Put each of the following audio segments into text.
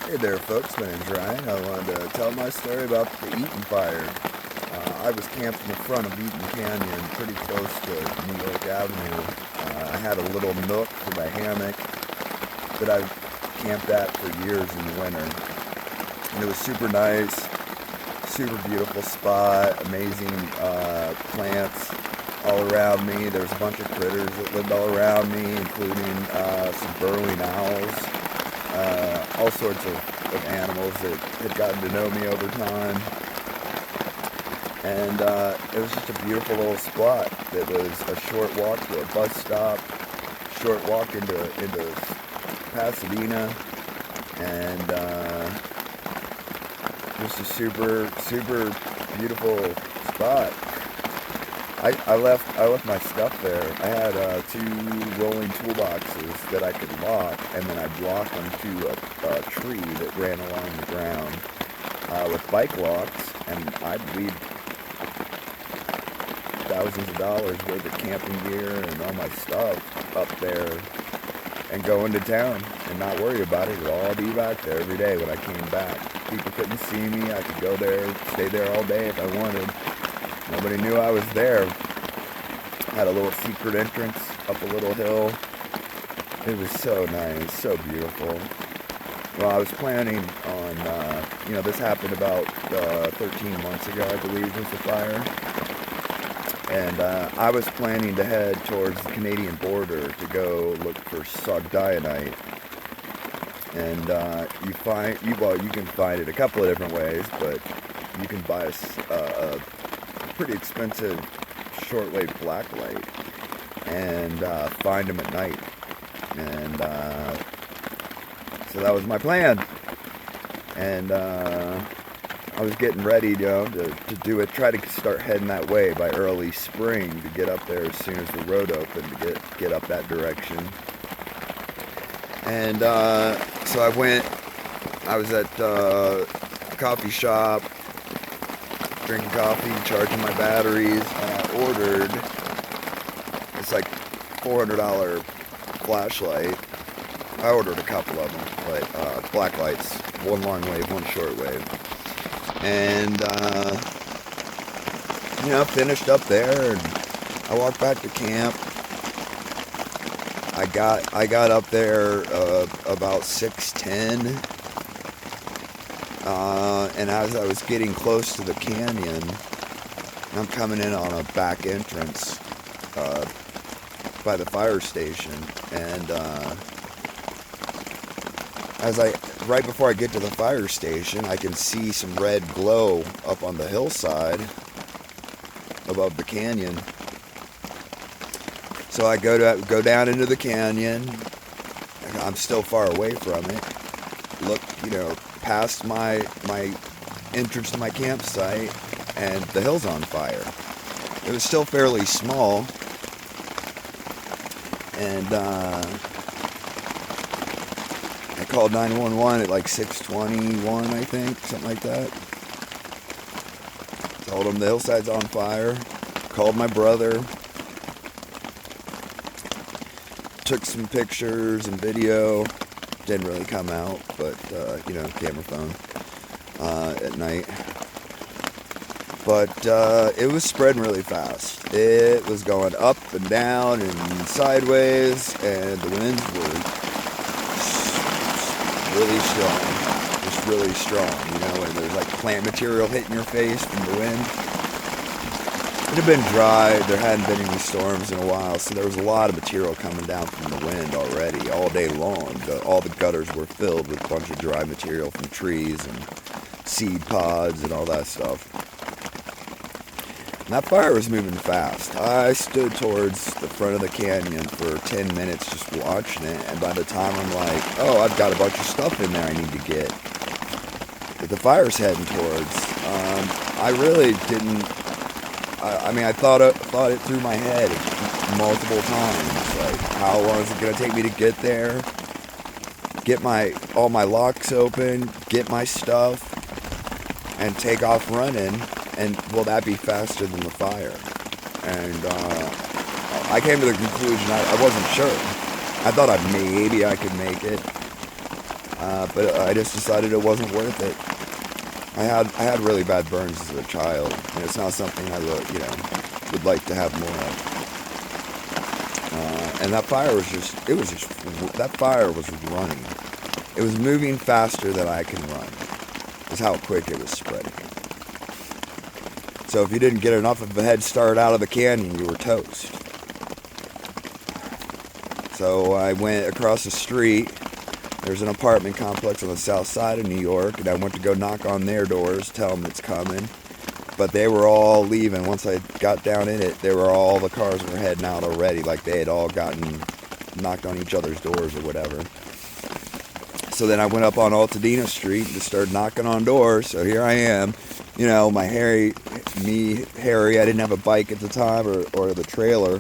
Hey there folks, my name's Ryan. I wanted to tell my story about the Eaton Fire. I was camped in the front of Eaton Canyon, pretty close to New York Avenue. I had a little nook for my hammock that I've camped at for years in the winter. And it was super nice, super beautiful spot, amazing plants all around me. There was a bunch of critters that lived all around me, including some burrowing owls. All sorts of animals that had gotten to know me over time. And it was just a beautiful little spot that was a short walk to a bus stop, short walk into Pasadena, and just a super beautiful spot. I left my stuff there. I had 2 rolling toolboxes that I could lock, and then I'd lock them to a tree that ran along the ground with bike locks, and I'd leave thousands of dollars worth of camping gear and all my stuff up there and go into town and not worry about it. It'd all be back there every day when I came back. People couldn't see me. I could go there, stay there all day if I wanted. Nobody knew I was there. Had a little secret entrance up a little hill. It was so nice, so beautiful. Well, I was planning on, this happened about 13 months ago, I believe, was the fire. And I was planning to head towards the Canadian border to go look for sogdianite. And you can find it a couple of different ways, but you can buy a pretty expensive shortwave blacklight and find them at night. And so that was my plan. And I was getting ready, to do it, try to start heading that way by early spring to get up there as soon as the road opened to get up that direction. And so I was at a coffee shop, drinking coffee, charging my batteries, and I ordered this like $400 flashlight. I ordered a couple of them, but black lights, one long wave, one short wave. And finished up there, and I walked back to camp. I got up there about 6:10. And as I was getting close to the canyon, I'm coming in on a back entrance by the fire station, and right before I get to the fire station, I can see some red glow up on the hillside above the canyon. So I go down into the canyon. I'm still far away from it. Look, past my entrance to my campsite, and the hill's on fire. It was still fairly small, and I called 911 at like 6:21, I think, something like that. Told them the hillside's on fire. Called my brother. Took some pictures and video. Didn't really come out, but camera phone at night. But it was spreading really fast. It was going up and down and sideways, and the winds were really strong, just really strong. And there's like plant material hitting your face from the wind. It had been dry. There hadn't been any storms in a while, so there was a lot of material coming down from the wind already all day long. All the gutters were filled with a bunch of dry material from trees and seed pods and all that stuff. And that fire was moving fast. I stood towards the front of the canyon for 10 minutes just watching it, and by the time I'm like, oh, I've got a bunch of stuff in there I need to get that the fire's heading towards, I really didn't. I thought it through my head multiple times. Like, how long is it going to take me to get there? Get all my locks open, get my stuff, and take off running. And will that be faster than the fire? And I came to the conclusion I wasn't sure. I thought maybe I could make it. But I just decided it wasn't worth it. I had really bad burns as a child, and it's not something I would like to have more of. And that fire that fire was running. It was moving faster than I can run. Is how quick it was spreading. So if you didn't get enough of a head start out of the canyon, you were toast. So I went across the street. There's an apartment complex on the south side of New York, and I went to go knock on their doors, tell them it's coming. But they were all leaving. Once I got down in it, the cars were heading out already, like they had all knocked on each other's doors or whatever. So then I went up on Altadena Street and just started knocking on doors. So here I am, Harry, I didn't have a bike at the time or the trailer.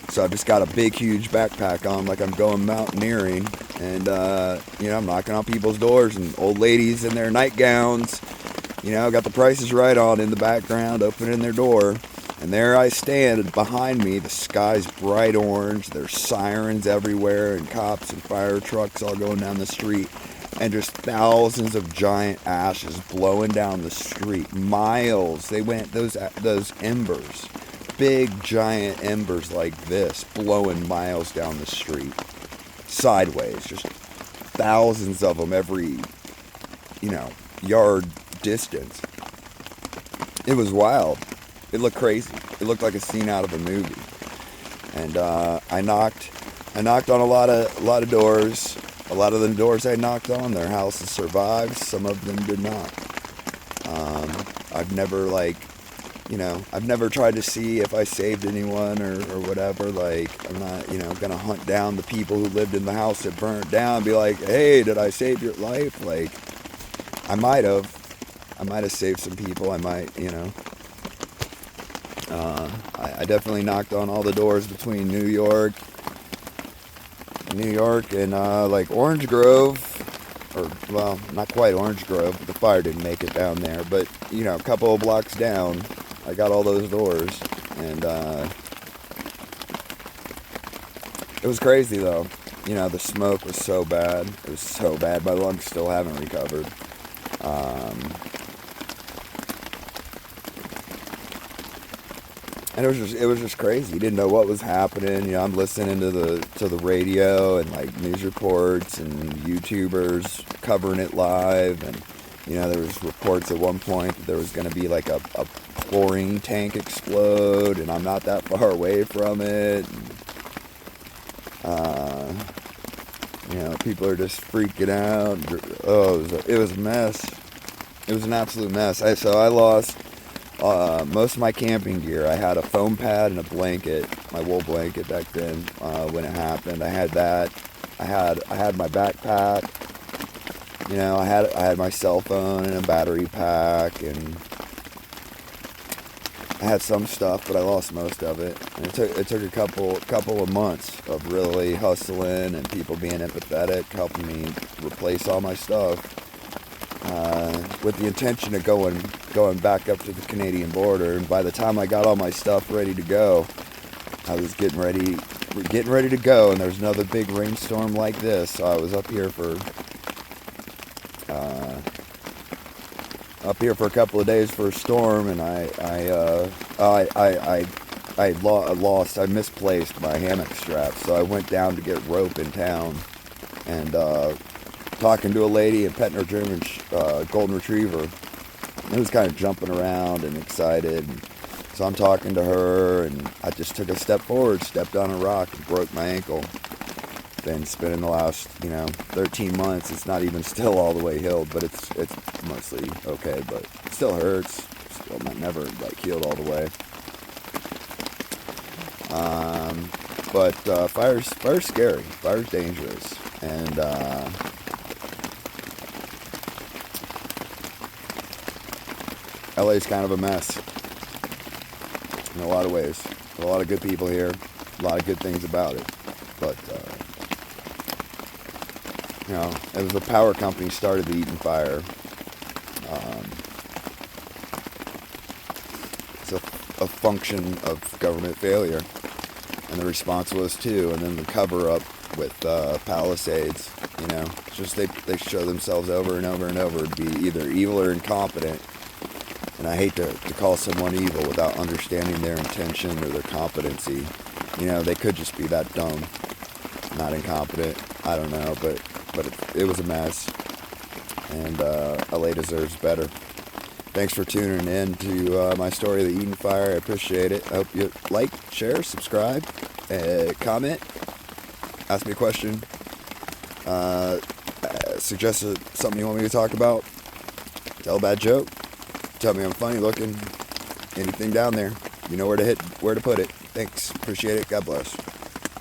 So I've just got a big, huge backpack on like I'm going mountaineering. And, I'm knocking on people's doors and old ladies in their nightgowns, got the Prices Right on in the background, opening their door. And there I stand, and behind me, the sky's bright orange. There's sirens everywhere, and cops and fire trucks all going down the street. And just thousands of giant ashes blowing down the street. Miles. They went, those embers. Big, giant embers like this, blowing miles down the street. Sideways. Just thousands of them every, yard distance. It was wild. It looked crazy. It looked like a scene out of a movie. And I knocked on a lot of doors. A lot of the doors I knocked on, their houses survived. Some of them did not. I've never tried to see if I saved anyone or whatever. Like, I'm not, gonna hunt down the people who lived in the house that burnt down and be like, hey, did I save your life? Like, I might have saved some people. I might, I definitely knocked on all the doors between New York and like Orange Grove, or well, not quite Orange Grove. The fire didn't make it down there, but a couple of blocks down, I got all those doors, and it was crazy though. The smoke was so bad. It was so bad. My lungs still haven't recovered. And it was just crazy. You didn't know what was happening. I'm listening to the radio and like news reports and YouTubers covering it live. And there was reports at one point that there was going to be like a chlorine tank explode, and I'm not that far away from it. And, people are just freaking out. Oh, it was a mess. It was an absolute mess. So I lost most of my camping gear. I had a foam pad and a blanket, my wool blanket back then when it happened. I had that. I had my backpack. I had my cell phone and a battery pack, and I had some stuff, but I lost most of it. And it took a couple of months of really hustling and people being empathetic, helping me replace all my stuff. With the intention of going back up to the Canadian border, and by the time I got all my stuff ready to go, I was getting ready to go, and there's another big rainstorm like this. So I was up here for a couple of days for a storm, and I misplaced my hammock strap, so I went down to get rope in town, and talking to a lady and petting her German golden retriever. It was kind of jumping around and excited. So I'm talking to her, and I just took a step forward, stepped on a rock, and broke my ankle. Been spending the last, 13 months. It's not even still all the way healed, but it's mostly okay. But it still hurts. Still never healed all the way. But fire's scary. Fire's dangerous, and LA's kind of a mess in a lot of ways. There's a lot of good people here, a lot of good things about it, but it was the power company started the Eaton Fire. It's a function of government failure, and the response was too. And then the cover-up with Palisades. You know, it's just they show themselves over and over and over to be either evil or incompetent. And I hate to call someone evil without understanding their intention or their competency. You know, they could just be that dumb, not incompetent. I don't know, but it was a mess. And LA deserves better. Thanks for tuning in to my story of the Eaton Fire. I appreciate it. I hope you like, share, subscribe, comment, ask me a question, suggest something you want me to talk about, tell a bad joke, tell me I'm funny looking, anything down there. You know where to put it. Thanks. Appreciate it. God bless.